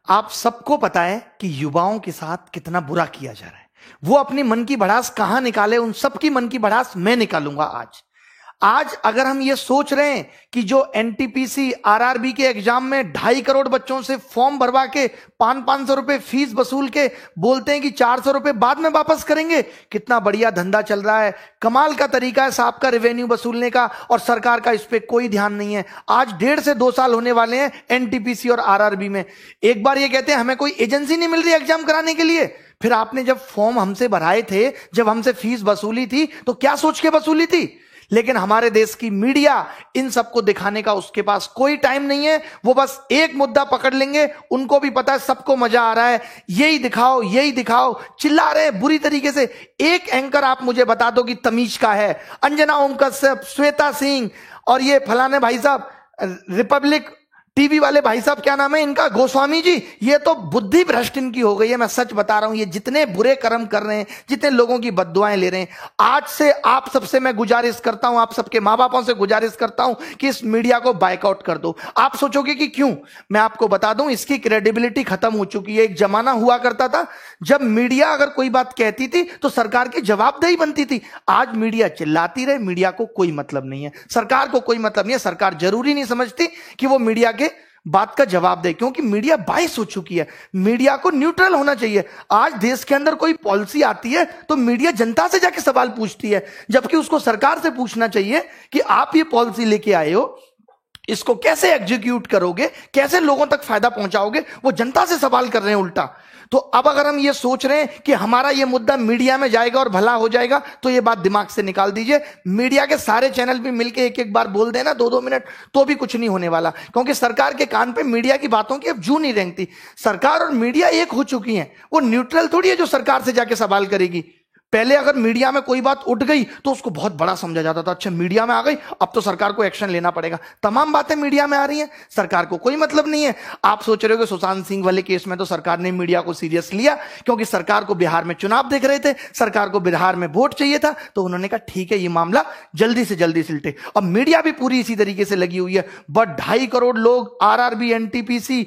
आप सबको पता है कि युवाओं के साथ कितना बुरा किया जा रहा है। वो अपनी मन की भड़ास कहां निकाले, उन सबकी मन की भड़ास मैं निकालूंगा आज अगर हम ये सोच रहे हैं कि जो एनटीपीसी आरआरबी के एग्जाम में 2.5 करोड़ बच्चों से फॉर्म भरवा के 500 रुपए फीस वसूल के बोलते हैं कि 400 रुपए बाद में वापस करेंगे, कितना बढ़िया धंधा चल रहा है, कमाल का तरीका है साहब का रेवेन्यू वसूलने का, और सरकार का इस पे कोई ध्यान नहीं है। आज 1.5 से 2 साल होने वाले हैं एनटीपीसी और आरआरबी में। एक बार ये कहते हैं हमें कोई एजेंसी नहीं मिल रही एग्जाम कराने के लिए, फिर आपने जब फॉर्म हमसे भराए थे, जब हमसे फीस वसूली थी, तो क्या सोच के वसूली थी? लेकिन हमारे देश की मीडिया इन सबको दिखाने का उसके पास कोई टाइम नहीं है। वो बस एक मुद्दा पकड़ लेंगे, उनको भी पता है सबको मजा आ रहा है, यही दिखाओ यही दिखाओ, चिल्ला रहे हैं बुरी तरीके से। एक एंकर आप मुझे बता दो कि तमीज का है, अंजना ओम कश्यप, श्वेता सिंह और ये फलाने भाई साहब रिपब्लिक टीवी वाले भाई साहब, क्या नाम है इनका, गोस्वामी जी, ये तो बुद्धि भ्रष्ट इनकी हो गई है। मैं सच बता रहा हूं, ये जितने बुरे कर्म कर रहे हैं, जितने लोगों की बद्दुआएं ले रहे हैं, आज से आप सबसे मैं गुजारिश करता हूं, आप सबके मां बापों से गुजारिश करता हूं कि इस मीडिया को बायकआउट कर दो। आप सोचोगे कि क्यों, मैं आपको बता दूं, इसकी क्रेडिबिलिटी खत्म हो चुकी है। एक जमाना हुआ करता था जब मीडिया अगर कोई बात कहती थी तो सरकार की जवाबदेही बनती थी। आज मीडिया चिल्लाती रहे, मीडिया को कोई मतलब नहीं है, सरकार को कोई मतलब नहीं है। सरकार जरूरी नहीं समझती कि वो मीडिया के बात का जवाब दे, क्योंकि मीडिया बाइस हो चुकी है। मीडिया को न्यूट्रल होना चाहिए। आज देश के अंदर कोई पॉलिसी आती है तो मीडिया जनता से जाके सवाल पूछती है, जबकि उसको सरकार से पूछना चाहिए कि आप ये पॉलिसी लेके आए हो, इसको कैसे एग्जीक्यूट करोगे, कैसे लोगों तक फायदा पहुंचाओगे। वो जनता से सवाल कर रहे हैं उल्टा। तो अब अगर हम ये सोच रहे हैं कि हमारा ये मुद्दा मीडिया में जाएगा और भला हो जाएगा, तो ये बात दिमाग से निकाल दीजिए। मीडिया के सारे चैनल भी मिलके एक एक बार बोल देना 2-2 मिनट, तो भी कुछ नहीं होने वाला, क्योंकि सरकार के कान पे मीडिया की बातों की अब जू नहीं रेंगती। सरकार और मीडिया एक हो चुकी हैं, वो न्यूट्रल थोड़ी है जो सरकार से जाके सवाल करेगी। पहले अगर मीडिया में कोई बात उठ गई तो उसको बहुत बड़ा समझा जाता था, अच्छा मीडिया में आ गई अब तो सरकार को एक्शन लेना पड़ेगा। तमाम बातें मीडिया में आ रही हैं, सरकार को कोई मतलब नहीं है। आप सोच रहे हो कि सुशांत सिंह वाले केस में तो सरकार ने मीडिया को सीरियस लिया, क्योंकि सरकार को बिहार में चुनाव देख रहे थे, सरकार को बिहार में वोट चाहिए था, तो उन्होंने कहा ठीक है ये मामला जल्दी से जल्दी सिलटे। अब मीडिया भी पूरी इसी तरीके से लगी हुई है। बट 2.5 करोड़ लोग आरआरबी, एनटीपीसी,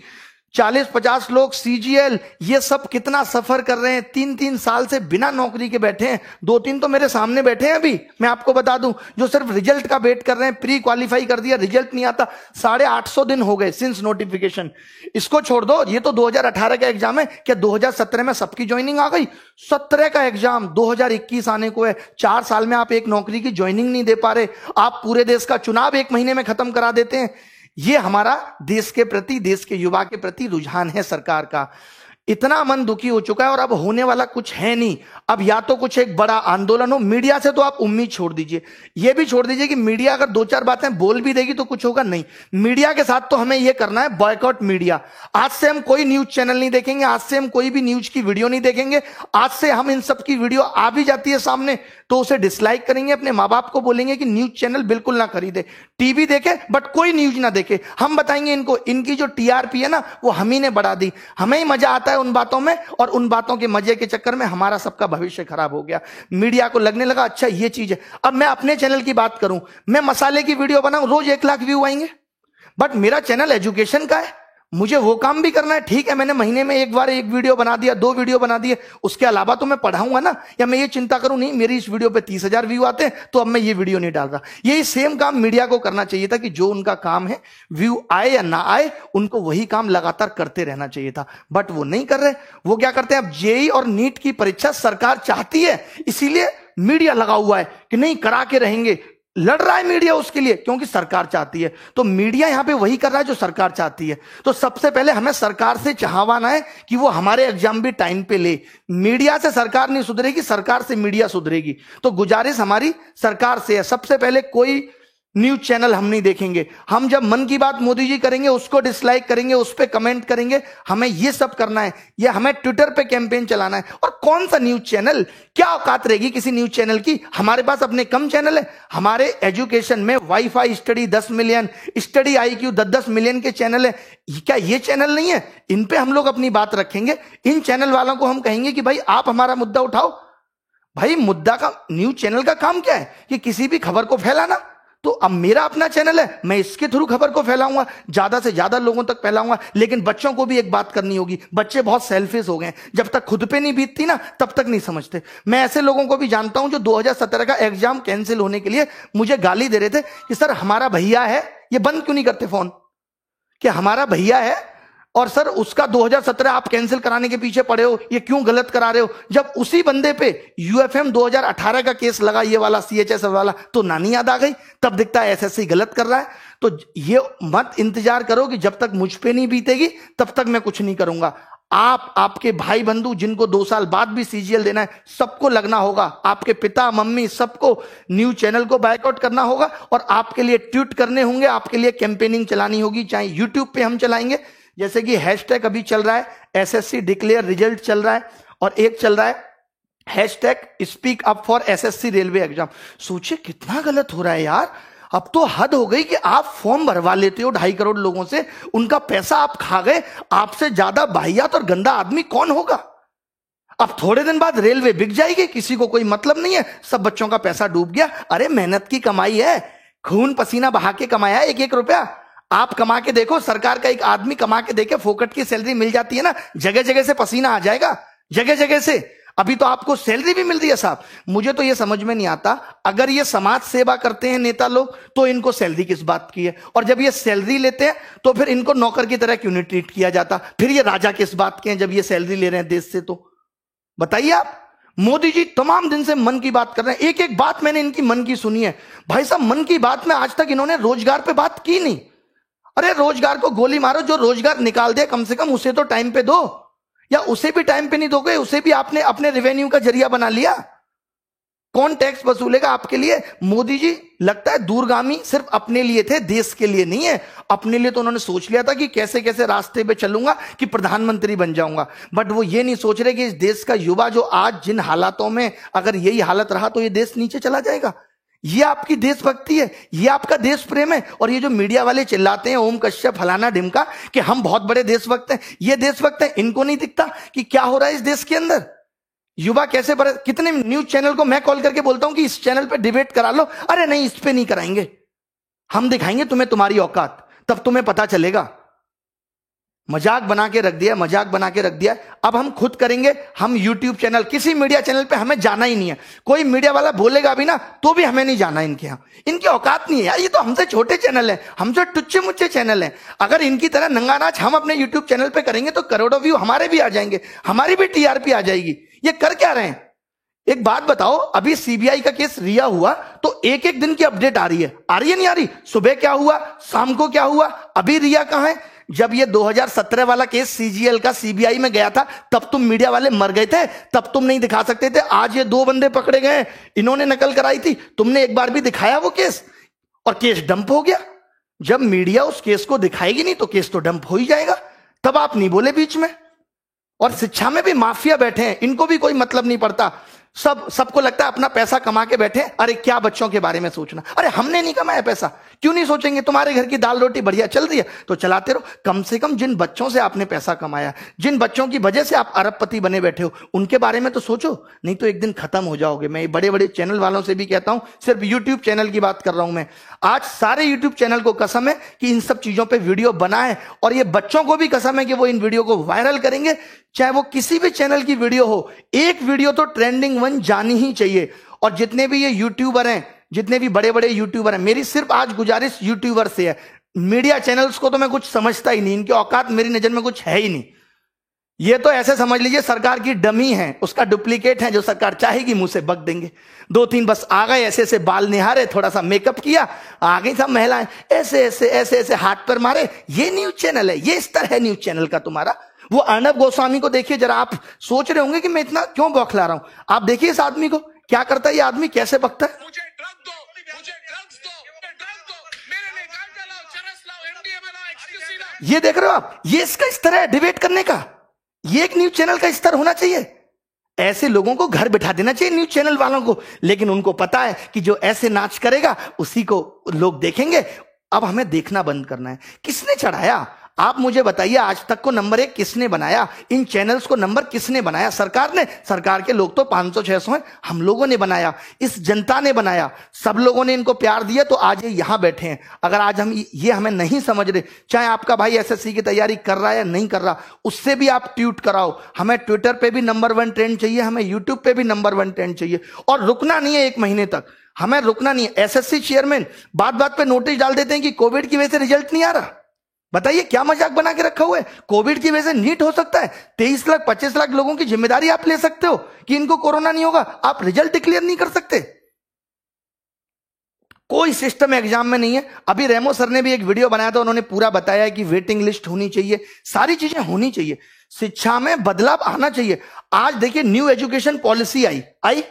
40-50 लोग सीजीएल, ये सब कितना सफर कर रहे हैं, 3-3 साल से बिना नौकरी के बैठे हैं। 2-3 तो मेरे सामने बैठे हैं अभी, मैं आपको बता दूं, जो सिर्फ रिजल्ट का वेट कर रहे हैं। प्री क्वालिफाई कर दिया, रिजल्ट नहीं आता, 850 दिन हो गए सिंस नोटिफिकेशन। इसको छोड़ दो, ये तो 2018 का एग्जाम है, क्या 2017 में सबकी ज्वाइनिंग आ गई? 17 का एग्जाम 2021 आने को है। 4 साल में आप एक नौकरी की ज्वाइनिंग नहीं दे पा रहे। आप पूरे देश का चुनाव 1 महीने में खत्म करा देते हैं। ये हमारा देश के प्रति, देश के युवा के प्रति रुझान है सरकार का। इतना मन दुखी हो चुका है और अब होने वाला कुछ है नहीं। अब या तो कुछ एक बड़ा आंदोलन हो, मीडिया से तो आप उम्मीद छोड़ दीजिए, ये भी छोड़ दीजिए कि मीडिया अगर 2-4 बातें बोल भी देगी तो कुछ होगा नहीं। मीडिया के साथ तो हमें यह करना है, बॉयकॉट मीडिया। आज से हम कोई न्यूज चैनल नहीं देखेंगे, आज से हम कोई भी न्यूज की वीडियो नहीं देखेंगे। आज से हम इन सब की वीडियो आ भी जाती है सामने तो उसे डिसलाइक करेंगे, अपने माँ बाप को बोलेंगे कि न्यूज चैनल बिल्कुल ना खरीदे, टीवी देखे बट कोई न्यूज ना देखे। हम बताएंगे इनको, इनकी जो टीआरपी है ना वो हम ही ने बढ़ा दी, हमें ही मजा आता है उन बातों में, और उन बातों के मजे के चक्कर में हमारा सबका भविष्य खराब हो गया। मीडिया को लगने लगा अच्छा ये चीज है। अब मैं अपने चैनल की बात करूं, मैं मसाले की वीडियो बनाऊं, रोज 1 लाख व्यू आएंगे, बट मेरा चैनल एजुकेशन का है, मुझे वो काम भी करना है। ठीक है, मैंने महीने में एक बार 1 वीडियो बना दिया, 2 वीडियो बना दिए, उसके अलावा तो मैं पढ़ाऊंगा ना। या मैं ये चिंता करूं नहीं मेरी इस वीडियो पे 30,000 व्यू आते हैं तो अब मैं ये वीडियो नहीं डाल रहा। यही सेम काम मीडिया को करना चाहिए था कि जो उनका काम है, व्यू आए या ना आए, उनको वही काम लगातार करते रहना चाहिए था, बट वो नहीं कर रहे। वो क्या करते हैं, अब जेईई और नीट की परीक्षा सरकार चाहती है, इसीलिए मीडिया लगा हुआ है कि नहीं करा के रहेंगे। लड़ रहा है मीडिया उसके लिए, क्योंकि सरकार चाहती है। तो मीडिया यहां पे वही कर रहा है जो सरकार चाहती है। तो सबसे पहले हमें सरकार से चाहवाना है कि वो हमारे एग्जाम भी टाइम पे ले। मीडिया से सरकार नहीं सुधरेगी, सरकार से मीडिया सुधरेगी। तो गुजारिश हमारी सरकार से है, सबसे पहले कोई न्यूज चैनल हम नहीं देखेंगे। हम जब मन की बात मोदी जी करेंगे उसको डिसलाइक करेंगे, उस पर कमेंट करेंगे, हमें ये सब करना है। ये हमें ट्विटर पे कैंपेन चलाना है। और कौन सा न्यूज चैनल, क्या औकात रहेगी किसी न्यूज चैनल की? हमारे पास अपने कम चैनल है। हमारे एजुकेशन में wifi study 10 million, study IQ 10-10 million के चैनल है। क्या ये चैनल नहीं है? इन पे हम लोग अपनी बात रखेंगे। इन चैनल वालों को हम कहेंगे कि भाई आप हमारा मुद्दा उठाओ। भाई मुद्दा का, न्यूज चैनल का काम क्या है कि किसी भी खबर को फैलाना। तो अब मेरा अपना चैनल है, मैं इसके थ्रू खबर को फैलाऊंगा, ज्यादा से ज्यादा लोगों तक फैलाऊंगा। लेकिन बच्चों को भी एक बात करनी होगी, बच्चे बहुत सेल्फिश हो गए, जब तक खुद पे नहीं बीतती ना तब तक नहीं समझते। मैं ऐसे लोगों को भी जानता हूं जो 2017 का एग्जाम कैंसिल होने के लिए मुझे गाली दे रहे थे कि सर हमारा भैया है, ये बंद क्यों नहीं करते फोन, कि हमारा भैया है और सर उसका 2017 आप कैंसिल कराने के पीछे पड़े हो, ये क्यों गलत करा रहे हो। जब उसी बंदे पे यूएफएम 2018 का केस लगा, ये वाला सीएचएस वाला, तो नानी याद आ गई, तब दिखता है एसएससी गलत कर रहा है। तो ये मत इंतजार करो कि जब तक मुझ पे नहीं बीतेगी तब तक मैं कुछ नहीं करूंगा। आप, आपके भाई बंधु जिनको 2 साल बाद भी सीजीएल देना है, सबको लगना होगा, आपके पिता मम्मी सबको न्यूज चैनल को बायकॉट करना होगा और आपके लिए ट्वीट करने होंगे, आपके लिए कैंपेनिंग चलानी होगी। चाहे यूट्यूब पे हम चलाएंगे, जैसे कि हैशटैग अभी चल रहा है एसएससी डिक्लेयर रिजल्ट चल रहा है, और एक चल रहा है hashtag speak up for SSC railway exam. सोचिए कितना गलत हो रहा है यार। अब तो हद हो गई कि आप फॉर्म भरवा लेते हो 2.5 करोड़ लोगों से, उनका पैसा आप खा गए। आपसे ज्यादा वाहियात और गंदा आदमी कौन होगा। अब थोड़े दिन बाद रेलवे बिक जाएगी, किसी को कोई मतलब नहीं है, सब बच्चों का पैसा डूब गया। अरे मेहनत की कमाई है, खून पसीना बहा के कमाया है, 1-1 रुपया आप कमा के देखो। सरकार का एक आदमी कमा के देखे, फोकट की सैलरी मिल जाती है ना, जगह जगह से पसीना आ जाएगा, जगह जगह से। अभी तो आपको सैलरी भी मिल रही है साहब। मुझे तो ये समझ में नहीं आता, अगर ये समाज सेवा करते हैं नेता लोग तो इनको सैलरी किस बात की है, और जब ये सैलरी लेते हैं तो फिर इनको नौकर की तरह क्यों नहीं ट्रीट किया जाता। फिर ये राजा किस बात के हैं जब ये सैलरी ले रहे हैं देश से। तो बताइए आप। मोदी जी तमाम दिन से मन की बात कर रहे हैं, एक एक बात मैंने इनकी मन की सुनी है। भाई साहब मन की बात में आज तक इन्होंने रोजगार पे बात की नहीं। अरे रोजगार को गोली मारो, जो रोजगार निकाल दे कम से कम उसे तो टाइम पे दो, या उसे भी टाइम पे नहीं दोगे, उसे भी आपने अपने रेवेन्यू का जरिया बना लिया। कौन टैक्स वसूलेगा आपके लिए। मोदी जी लगता है दूरगामी सिर्फ अपने लिए थे, देश के लिए नहीं है। अपने लिए तो उन्होंने सोच लिया था कि कैसे कैसे रास्ते पे चलूंगा कि प्रधानमंत्री बन जाऊंगा, बट वो ये नहीं सोच रहे कि इस देश का युवा जो आज जिन हालातों में, अगर यही हालत रहा तो ये देश नीचे चला जाएगा। ये आपकी देशभक्ति है, ये आपका देश प्रेम है। और ये जो मीडिया वाले चिल्लाते हैं ओम कश्यप फलाना ढिमका कि हम बहुत बड़े देशभक्त हैं, ये देशभक्त हैं, इनको नहीं दिखता कि क्या हो रहा है इस देश के अंदर। युवा कैसे बड़े, कितने न्यूज चैनल को मैं कॉल करके बोलता हूं कि इस चैनल पे डिबेट करा लो, अरे नहीं इस पे नहीं कराएंगे, हम दिखाएंगे तुम्हें तुम्हारी औकात, तब तुम्हें पता चलेगा। मजाक बना के रख दिया, मजाक बना के रख दिया। अब हम खुद करेंगे, हम यूट्यूब चैनल, किसी मीडिया चैनल पे हमें जाना ही नहीं है। कोई मीडिया वाला बोलेगा भी ना तो भी हमें नहीं जाना इनके यहाँ, इनकी औकात नहीं है यार। ये तो हमसे छोटे चैनल है, हमसे टुच्चे मुच्चे चैनल है। अगर इनकी तरह नंगा नाच हम अपने यूट्यूब चैनल पे करेंगे तो करोड़ों व्यू हमारे भी आ जाएंगे, हमारी भी टीआरपी आ जाएगी। ये कर क्या रहे हैं। एक बात बताओ, अभी सीबीआई का केस रिया हुआ तो एक एक दिन की अपडेट आ रही है नहीं आ रही। सुबह क्या हुआ, शाम को क्या हुआ, अभी रिया कहां है। जब ये 2017 वाला केस सीजीएल का सीबीआई में गया था तब तुम मीडिया वाले मर गए थे, तब तुम नहीं दिखा सकते थे। आज ये 2 बंदे पकड़े गए, इन्होंने नकल कराई थी, तुमने एक बार भी दिखाया वो केस, और केस डंप हो गया। जब मीडिया उस केस को दिखाएगी नहीं तो केस तो डंप हो ही जाएगा। तब आप नहीं बोले बीच में। और शिक्षा में भी माफिया बैठे हैं, इनको भी कोई मतलब नहीं पड़ता। सबको लगता है अपना पैसा कमा के बैठे, अरे क्या बच्चों के बारे में सोचना। अरे हमने नहीं कमाया पैसा, क्यों नहीं सोचेंगे। तुम्हारे घर की दाल रोटी बढ़िया चल रही है तो चलाते रहो। कम से कम जिन बच्चों से आपने पैसा कमाया, जिन बच्चों की वजह से आप अरबपति बने बैठे हो, उनके बारे में तो सोचो, नहीं तो एक दिन खत्म हो जाओगे। मैं बड़े बड़े चैनल वालों से भी कहता हूं, सिर्फ यूट्यूब चैनल की बात कर रहा हूं मैं। आज सारे यूट्यूब चैनल को कसम है कि इन सब चीजों पर वीडियो बनाए, और ये बच्चों को भी कसम है कि वो इन वीडियो को वायरल करेंगे। चाहे वो किसी भी चैनल की वीडियो हो, एक वीडियो तो ट्रेंडिंग 1 जानी ही चाहिए। और जितने भी ये यूट्यूबर हैं, जितने भी बड़े बड़े यूट्यूबर हैं, मेरी सिर्फ आज गुजारिश यूट्यूबर से है। मीडिया चैनल्स को तो मैं कुछ समझता ही नहीं, इनकी औकात मेरी नजर में कुछ है ही नहीं। ये तो ऐसे समझ लीजिए सरकार की डमी है, उसका डुप्लीकेट है, जो सरकार चाहेगी मुंह से बक देंगे। 2-3 बस आ गए, ऐसे ऐसे बाल निहारे, थोड़ा सा मेकअप किया, आ गई सब महिलाएं, ऐसे ऐसे ऐसे ऐसे हाथ पर मारे। ये न्यूज चैनल है, ये स्तर है न्यूज चैनल का तुम्हारा। वो अर्णब गोस्वामी को देखिए जरा, आप सोच रहे होंगे कि मैं इतना क्यों बौखला रहा हूं। आप देखिए इस आदमी को, क्या करता है ये आदमी, कैसे बकता है। मुझे ड्रग्स दो, मेरे लिए गांजा लाओ, चरस लाओ, एमडीएमए लाओ, एक्सक्यूसी लाओ। ये देख रहे हो आप, ये इसका स्तर है डिबेट करने का। ये एक न्यूज चैनल का स्तर होना चाहिए। ऐसे लोगों को घर बिठा देना चाहिए न्यूज चैनल वालों को। लेकिन उनको पता है कि जो ऐसे नाच करेगा उसी को लोग देखेंगे। अब हमें देखना बंद करना है। किसने चढ़ाया, आप मुझे बताइए, आज तक को नंबर 1 किसने बनाया? इन चैनल्स को नंबर किसने बनाया? सरकार ने। सरकार के लोग तो 500-600 हैं, हम लोगों ने बनाया, इस जनता ने बनाया, सब लोगों ने इनको प्यार दिया तो आज ये यहां बैठे हैं। अगर आज हम ये हमें नहीं समझ रहे, चाहे आपका भाई एसएससी की तैयारी कर रहा है या नहीं कर रहा, उससे भी आप ट्वीट कराओ। हमें ट्विटर पे भी नंबर 1 ट्रेंड चाहिए, हमें यूट्यूब पे भी नंबर 1 ट्रेंड चाहिए, और रुकना नहीं है 1 महीने तक, हमें रुकना नहीं है। एसएससी चेयरमैन बात बात पे नोटिस डाल देते हैं कि कोविड की वजह से रिजल्ट नहीं आ रहा। बताइए क्या मजाक बना के रखा हुआ है? कोविड की वजह से नीट हो सकता है? 23 लाख 25 लाख लोगों की जिम्मेदारी आप ले सकते हो कि इनको कोरोना नहीं होगा, आप रिजल्ट डिक्लेयर नहीं कर सकते? कोई सिस्टम एग्जाम में नहीं है। अभी रेमो सर ने भी एक वीडियो बनाया था, उन्होंने पूरा बताया कि वेटिंग लिस्ट होनी चाहिए, सारी चीजें होनी चाहिए, शिक्षा में बदलाव आना चाहिए। आज देखिए न्यू एजुकेशन पॉलिसी आई,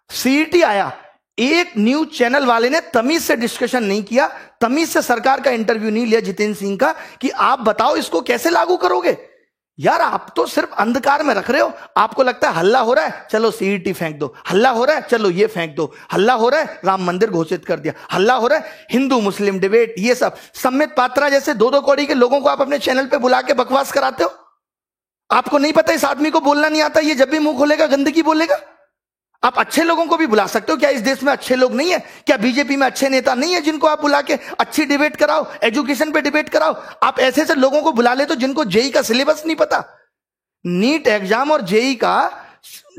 सीईटी आया, एक न्यूज चैनल वाले ने तमीज से डिस्कशन नहीं किया, तमीज से सरकार का इंटरव्यू नहीं लिया जितेंद्र सिंह का कि आप बताओ इसको कैसे लागू करोगे। यार आप तो सिर्फ अंधकार में रख रहे हो। आपको लगता है हल्ला हो रहा है, चलो सीईटी फेंक दो, हल्ला हो रहा है चलो ये फेंक दो, हल्ला हो रहा है राम मंदिर घोषित कर दिया, हल्ला हो रहा है हिंदू मुस्लिम डिबेट, ये सब। सम्मित पात्रा जैसे 2-2 कौड़ी के लोगों को आप अपने चैनल पे बुला के बकवास कराते हो। आपको नहीं पता इस आदमी को बोलना नहीं आता, ये जब भी मुंह खोलेगा गंदगी बोलेगा। आप अच्छे लोगों को भी बुला सकते हो। क्या इस देश में अच्छे लोग नहीं है? क्या बीजेपी में अच्छे नेता नहीं है जिनको आप बुला के अच्छी डिबेट कराओ, एजुकेशन पे डिबेट कराओ? आप ऐसे ऐसे लोगों को बुला ले तो जिनको जेई का सिलेबस नहीं पता। नीट एग्जाम और जेई का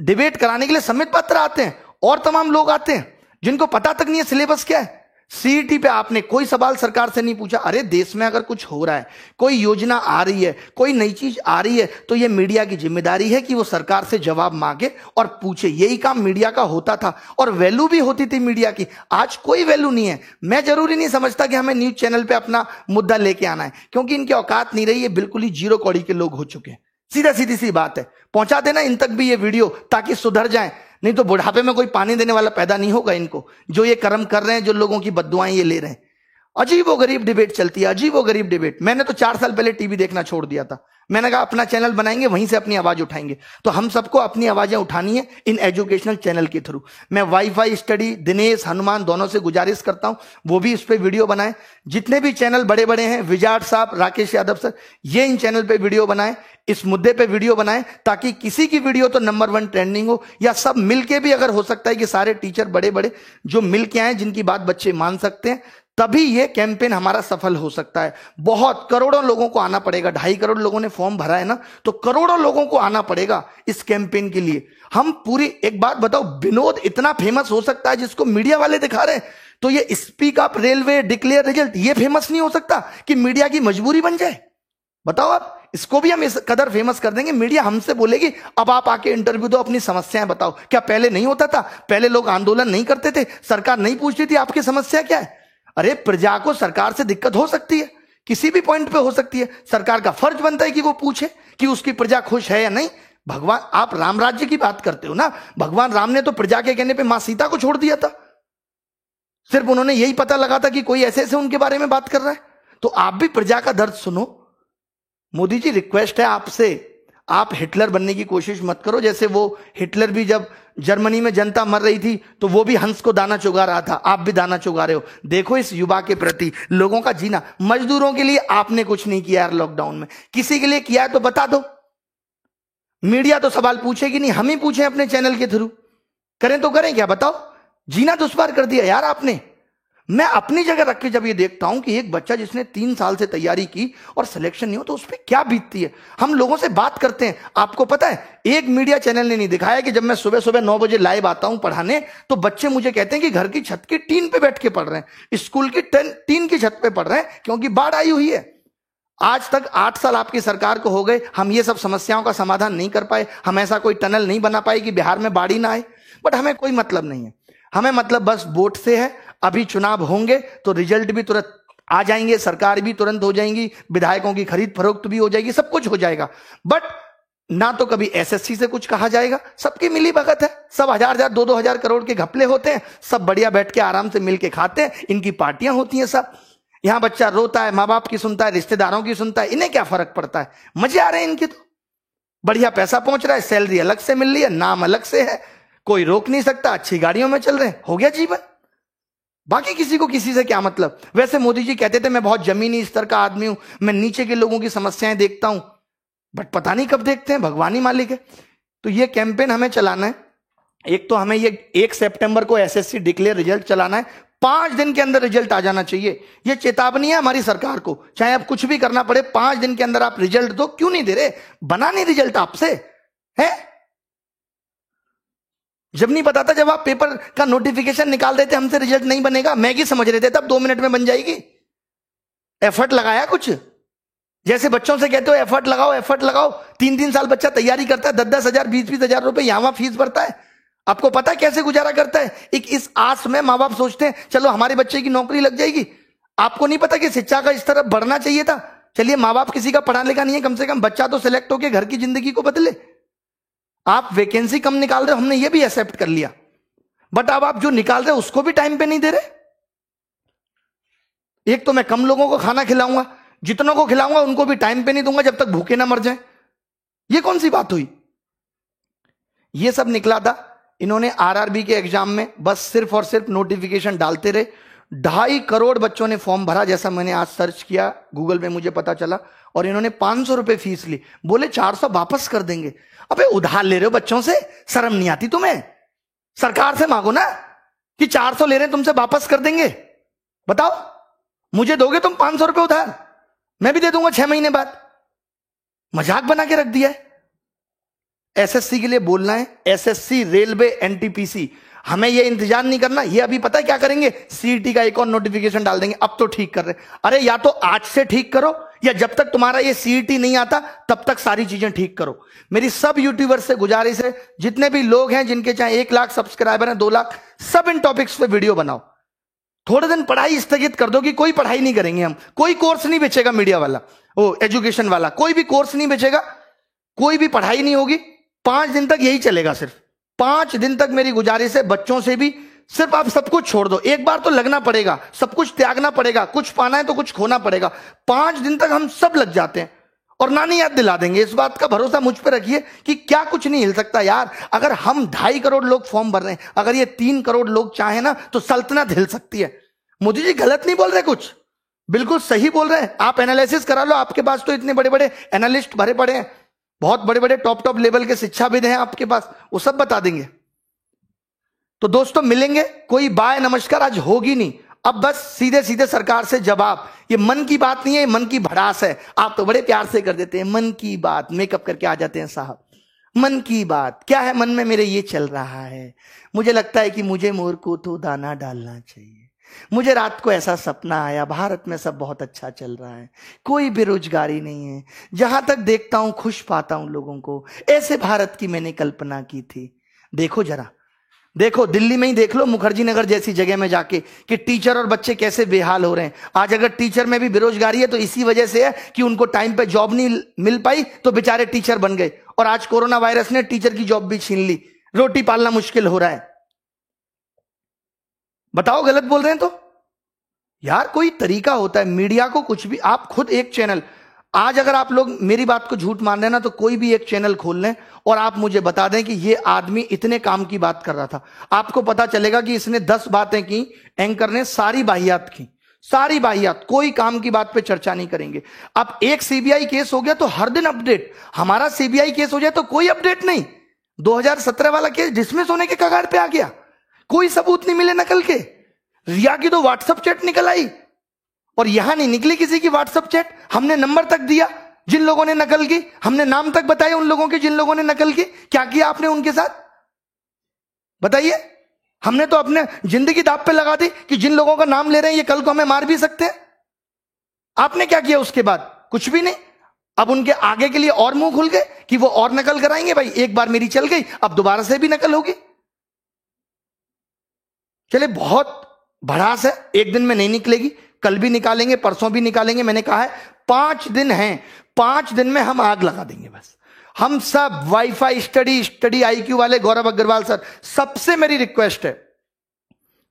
डिबेट कराने के लिए सम्मित पात्र आते हैं और तमाम लोग आते हैं जिनको पता तक नहीं है सिलेबस क्या है। सीईटी पे आपने कोई सवाल सरकार से नहीं पूछा। अरे देश में अगर कुछ हो रहा है, कोई योजना आ रही है, कोई नई चीज आ रही है, तो ये मीडिया की जिम्मेदारी है कि वो सरकार से जवाब मांगे और पूछे। यही काम मीडिया का होता था और वैल्यू भी होती थी मीडिया की। आज कोई वैल्यू नहीं है। मैं जरूरी नहीं समझता कि हमें न्यूज चैनल पे अपना मुद्दा लेके आना है, क्योंकि इनकी औकात नहीं रही है, बिल्कुल ही जीरो कौड़ी के लोग हो चुके हैं। सीधी सी बात है, पहुंचा देना इन तक भी ये वीडियो ताकि सुधर जाए, नहीं तो बुढ़ापे में कोई पानी देने वाला पैदा नहीं होगा इनको, जो ये कर्म कर रहे हैं, जो लोगों की बद्दुआएं ये ले रहे हैं। अजीब व गरीब डिबेट चलती है, अजीब व गरीब डिबेट। मैंने तो 4 साल पहले टीवी देखना छोड़ दिया था। मैंने कहा अपना चैनल बनाएंगे, वहीं से अपनी आवाज उठाएंगे। तो हम सबको अपनी आवाजें उठानी है इन एजुकेशनल चैनल के थ्रू। मैं वाईफाई स्टडी, दिनेश, हनुमान दोनों से गुजारिश करता हूं वो भी इस पे वीडियो बनाएं। जितने भी चैनल बड़े बड़े हैं, विजाट साहब, राकेश यादव सर, ये इन चैनल पे वीडियो बनाएं, इस मुद्दे पे वीडियो बनाएं, ताकि किसी की वीडियो तो नंबर 1 ट्रेंडिंग हो, या सब मिलके भी, अगर हो सकता है कि सारे टीचर बड़े बड़े जो मिलके आए, जिनकी बात बच्चे मान सकते हैं, तभी ये कैंपेन हमारा सफल हो सकता है। बहुत करोड़ों लोगों को आना पड़ेगा। 2.5 करोड़ लोगों ने फॉर्म भरा है ना, तो करोड़ों लोगों को आना पड़ेगा इस कैंपेन के लिए। हम पूरी, एक बात बताओ, विनोद इतना फेमस हो सकता है जिसको मीडिया वाले दिखा रहे हैं, तो ये speak up railway declare result ये फेमस नहीं हो सकता कि मीडिया की मजबूरी बन जाए? बताओ आप, इसको भी हम इस कदर फेमस कर देंगे, मीडिया हमसे बोलेगी अब आप आके इंटरव्यू दो, अपनी समस्याएं बताओ। क्या पहले नहीं होता था? पहले लोग आंदोलन नहीं करते थे, सरकार नहीं पूछती थी आपकी समस्या क्या है? अरे प्रजा को सरकार से दिक्कत हो सकती है, किसी भी पॉइंट पे हो सकती है। सरकार का फर्ज बनता है कि वो पूछे कि उसकी प्रजा खुश है या नहीं। भगवान, आप राम राज्य की बात करते हो ना, भगवान राम ने तो प्रजा के कहने पे मां सीता को छोड़ दिया था। सिर्फ उन्होंने यही पता लगा था कि कोई ऐसे ऐसे उनके बारे में बात कर रहा है। तो आप भी प्रजा का दर्द सुनो। मोदी जी, रिक्वेस्ट है आपसे, आप हिटलर बनने की कोशिश मत करो। जैसे वो हिटलर भी जब जर्मनी में जनता मर रही थी तो वो भी हंस को दाना चुगा रहा था, आप भी दाना चुगा रहे हो। देखो इस युवा के प्रति, लोगों का जीना। मजदूरों के लिए आपने कुछ नहीं किया यार लॉकडाउन में, किसी के लिए किया है तो बता दो। मीडिया तो सवाल पूछेगी नहीं, हम ही पूछें अपने चैनल के थ्रू। करें तो करें क्या, बताओ? जीना दुश्वार कर दिया यार आपने। मैं अपनी जगह रख के जब ये देखता हूं कि एक बच्चा जिसने 3 साल से तैयारी की और सिलेक्शन नहीं हो, तो उस पर क्या बीतती है। हम लोगों से बात करते हैं, आपको पता है एक मीडिया चैनल ने नहीं दिखाया कि जब मैं सुबह सुबह 9 बजे लाइव आता हूं पढ़ाने, तो बच्चे मुझे कहते हैं कि घर की छत की टीन पे बैठ के पढ़ रहे हैं, स्कूल की टीन की छत पे पढ़ रहे हैं, क्योंकि बाढ़ आई हुई है। आज तक 8 साल आपकी सरकार को हो गए, हम ये सब समस्याओं का समाधान नहीं कर पाए, हम ऐसा कोई टनल नहीं बना पाए कि बिहार में बाढ़ ही ना आए। बट हमें कोई मतलब नहीं है, हमें मतलब बस वोट से है। अभी चुनाव होंगे तो रिजल्ट भी तुरंत आ जाएंगे, सरकार भी तुरंत हो जाएंगी, विधायकों की खरीद फरोख्त भी हो जाएगी, सब कुछ हो जाएगा। बट ना तो कभी एसएससी से कुछ कहा जाएगा, सबकी मिली भगत है, सब 1000-1000 2-2000 करोड़ के घपले होते हैं, सब बढ़िया बैठ के आराम से मिलके खाते हैं, इनकी पार्टियां होती हैं सब। यहां बच्चा रोता है, माँ बाप की सुनता है, रिश्तेदारों की सुनता है, इन्हें क्या फर्क पड़ता है? मजे आ रहे हैं इनके, तो बढ़िया पैसा पहुंच रहा है, सैलरी अलग से मिल रही है, नाम अलग से है, कोई रोक नहीं सकता, अच्छी गाड़ियों में चल रहे हैं, हो गया जीवन। बाकी किसी को किसी से क्या मतलब। वैसे मोदी जी कहते थे मैं बहुत जमीनी स्तर का आदमी हूं, मैं नीचे के लोगों की समस्याएं देखता हूं, बट पता नहीं कब देखते हैं, भगवान ही मालिक है। तो ये कैंपेन हमें चलाना है। एक तो हमें ये 1 सितंबर को एसएससी डिक्लेयर रिजल्ट चलाना है, 5 दिन के अंदर रिजल्ट आ जाना चाहिए। ये चेतावनी है हमारी सरकार को, चाहे अब कुछ भी करना पड़े, 5 दिन के अंदर आप रिजल्ट दो। क्यों नहीं दे रहे? बना नहीं रिजल्ट आपसे है? जब नहीं पता था, जब आप पेपर का नोटिफिकेशन निकाल रहे थे, हमसे रिजल्ट नहीं बनेगा, मैगी समझ रहे थे, तब 2 मिनट में बन जाएगी। एफर्ट लगाया कुछ? जैसे बच्चों से कहते हो एफर्ट लगाओ, एफर्ट लगाओ, 3-3 साल बच्चा तैयारी करता है, 10-10 हजार 20-20 हजार रुपए यहां फीस भरता है। आपको पता है कैसे गुजारा करता है? एक इस आस में मां बाप सोचते हैं चलो हमारे बच्चे की नौकरी लग जाएगी। आपको नहीं पता कि शिक्षा का इस तरफ बढ़ना चाहिए था। चलिए मां बाप किसी का पढ़ा लिखा नहीं है, कम से कम बच्चा तो सिलेक्ट होकर घर की जिंदगी को बदले। आप वैकेंसी कम निकाल रहे हो, हमने ये भी एक्सेप्ट कर लिया, बट अब आप जो निकाल रहे हो उसको भी टाइम पे नहीं दे रहे। एक तो मैं कम लोगों को खाना खिलाऊंगा, जितनों को खिलाऊंगा उनको भी टाइम पे नहीं दूंगा जब तक भूखे ना मर जाए। ये कौन सी बात हुई? ये सब निकला था। इन्होंने आरआरबी के एग्जाम में बस सिर्फ और सिर्फ नोटिफिकेशन डालते रहे। 2.5 करोड़ बच्चों ने फॉर्म भरा, जैसा मैंने आज सर्च किया गूगल में मुझे पता चला, और इन्होंने 500 रुपए फीस ली। बोले 400 वापस कर देंगे। अबे उधार ले रहे हो बच्चों से, शर्म नहीं आती तुम्हें? सरकार से मांगो ना कि 400 ले रहे हैं तुमसे, वापस कर देंगे। बताओ, मुझे दोगे तुम 500 रुपए उधार, मैं भी दे दूंगा 6 महीने बाद। मजाक बना के रख दिया है। एसएससी के लिए बोलना है, एसएससी, रेलवे, एनटीपीसी, हमें ये इंतजार नहीं करना। ये अभी पता है क्या करेंगे? सीईटी का एक और नोटिफिकेशन डाल देंगे। अब तो ठीक कर रहे, अरे या तो आज से ठीक करो, या जब तक तुम्हारा ये सीईटी नहीं आता तब तक सारी चीजें ठीक करो। मेरी सब यूट्यूबर्स से गुजारिश है, जितने भी लोग हैं जिनके चाहे 1 लाख सब्सक्राइबर हैं, 2 लाख, सब इन टॉपिक्स पे वीडियो बनाओ। थोड़े दिन पढ़ाई स्थगित कर दो कि कोई पढ़ाई नहीं करेंगे हम, कोई कोर्स नहीं बेचेगा मीडिया वाला, वो एजुकेशन वाला, कोई भी कोर्स नहीं बेचेगा, कोई भी पढ़ाई नहीं होगी। 5 दिन तक यही चलेगा। सिर्फ 5 दिन तक मेरी गुजारिश है, बच्चों से भी सिर्फ आप सब कुछ छोड़ दो। एक बार तो लगना पड़ेगा, सब कुछ त्यागना पड़ेगा, कुछ पाना है तो कुछ खोना पड़ेगा। 5 दिन तक हम सब लग जाते हैं और नानी याद दिला देंगे। इस बात का भरोसा मुझ पर रखिए कि क्या कुछ नहीं हिल सकता यार। अगर हम 2.5 करोड़ लोग फॉर्म भर रहे हैं, अगर ये 3 करोड़ लोग चाहे ना तो सल्तनत हिल सकती है। मोदी जी गलत नहीं बोल रहे, कुछ बिल्कुल सही बोल रहे हैं। आप एनालिसिस करा लो, आपके पास तो इतने बड़े बड़े एनालिस्ट भरे पड़े हैं, बहुत बड़े बड़े टॉप लेवल के शिक्षाविद हैं आपके पास, वो सब बता देंगे। तो दोस्तों मिलेंगे, कोई बाय नमस्कार आज होगी नहीं। अब बस सीधे सीधे सरकार से जवाब। ये मन की बात नहीं है, मन की भड़ास है। आप तो बड़े प्यार से कर देते हैं मन की बात, मेकअप करके आ जाते हैं साहब। मन की बात क्या है? मन में मेरे ये चल रहा है, मुझे लगता है कि मुझे मोर को तो दाना डालना चाहिए। मुझे रात को ऐसा सपना आया, भारत में सब बहुत अच्छा चल रहा है, कोई बेरोजगारी नहीं है, जहां तक देखता हूं खुश पाता हूं लोगों को। ऐसे भारत की मैंने कल्पना की थी। देखो जरा, देखो दिल्ली में ही देख लो, मुखर्जी नगर जैसी जगह में जाके कि टीचर और बच्चे कैसे बेहाल हो रहे हैं। आज अगर टीचर में भी बेरोजगारी है तो इसी वजह से है कि उनको टाइम पे जॉब नहीं मिल पाई, तो बेचारे टीचर बन गए। और आज कोरोना वायरस ने टीचर की जॉब भी छीन ली, रोटी पालना मुश्किल हो रहा है। बताओ गलत बोल रहे हैं तो? यार कोई तरीका होता है। मीडिया को कुछ भी, आप खुद एक चैनल, आज अगर आप लोग मेरी बात को झूठ मान रहे हैं ना, तो कोई भी एक चैनल खोल लें और आप मुझे बता दें कि ये आदमी इतने काम की बात कर रहा था, आपको पता चलेगा कि इसने 10 बातें की, एंकर ने सारी बाहियात की, सारी बाहियात, कोई काम की बात पे चर्चा नहीं करेंगे। अब एक सीबीआई केस हो गया तो हर दिन अपडेट, हमारा सीबीआई केस हो जाए तो कोई अपडेट नहीं। 2017 वाला केस डिसमिस होने के कगार पे आ गया, कोई सबूत नहीं मिले नकल के। रिया की तो व्हाट्सएप चैट निकल आई और यहां नहीं निकली किसी की व्हाट्सएप चैट। हमने नंबर तक दिया जिन लोगों ने नकल की, हमने नाम तक बताए उन लोगों के जिन लोगों ने नकल की। क्या किया आपने उनके साथ बताइए? हमने तो अपने जिंदगी दांव पे लगा दी कि जिन लोगों का नाम ले रहे हैं ये कल को हमें मार भी सकते हैं। आपने क्या किया उसके बाद? कुछ भी नहीं। अब उनके आगे के लिए और मुंह खुल गए कि वो और नकल कराएंगे। भाई एक बार मेरी चल गई, अब दोबारा से भी नकल होगी। चले बहुत भड़ास है, एक दिन में नहीं निकलेगी, कल भी निकालेंगे, परसों भी निकालेंगे। मैंने कहा है 5 दिन हैं, 5 दिन में हम आग लगा देंगे। बस हम सब वाईफाई स्टडी आईक्यू वाले गौरव अग्रवाल सर, सबसे मेरी रिक्वेस्ट है,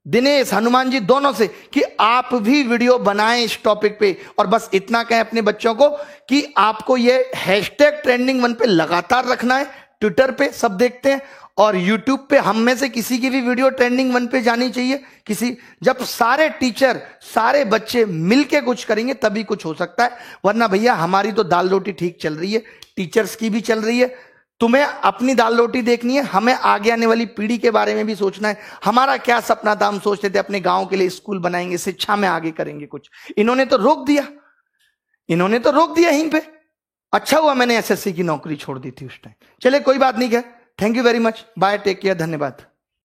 दिनेश हनुमान जी दोनों से, कि आप भी वीडियो बनाएं इस टॉपिक पे। और बस इतना कहें अपने बच्चों को कि आपको ये #ट्रेंडिंग 1 पे लगातार रखना है, ट्विटर पे सब देखते हैं, और यूट्यूब पे हम में से किसी की भी वीडियो ट्रेंडिंग 1 पे जानी चाहिए। जब सारे टीचर सारे बच्चे मिलके कुछ करेंगे तभी कुछ हो सकता है, वरना भैया हमारी तो दाल रोटी ठीक चल रही है, टीचर्स की भी चल रही है। तुम्हें अपनी दाल रोटी देखनी है, हमें आगे आने वाली पीढ़ी के बारे में भी सोचना है। हमारा क्या सपना था, हम सोचते थे अपने गांव के लिए स्कूल बनाएंगे, शिक्षा में आगे करेंगे कुछ। इन्होंने तो रोक दिया, यहीं पे। अच्छा हुआ मैंने एसएससी की नौकरी छोड़ दी थी उस टाइम। चले कोई बात नहीं है, thank you very much, bye, take care, धन्यवाद।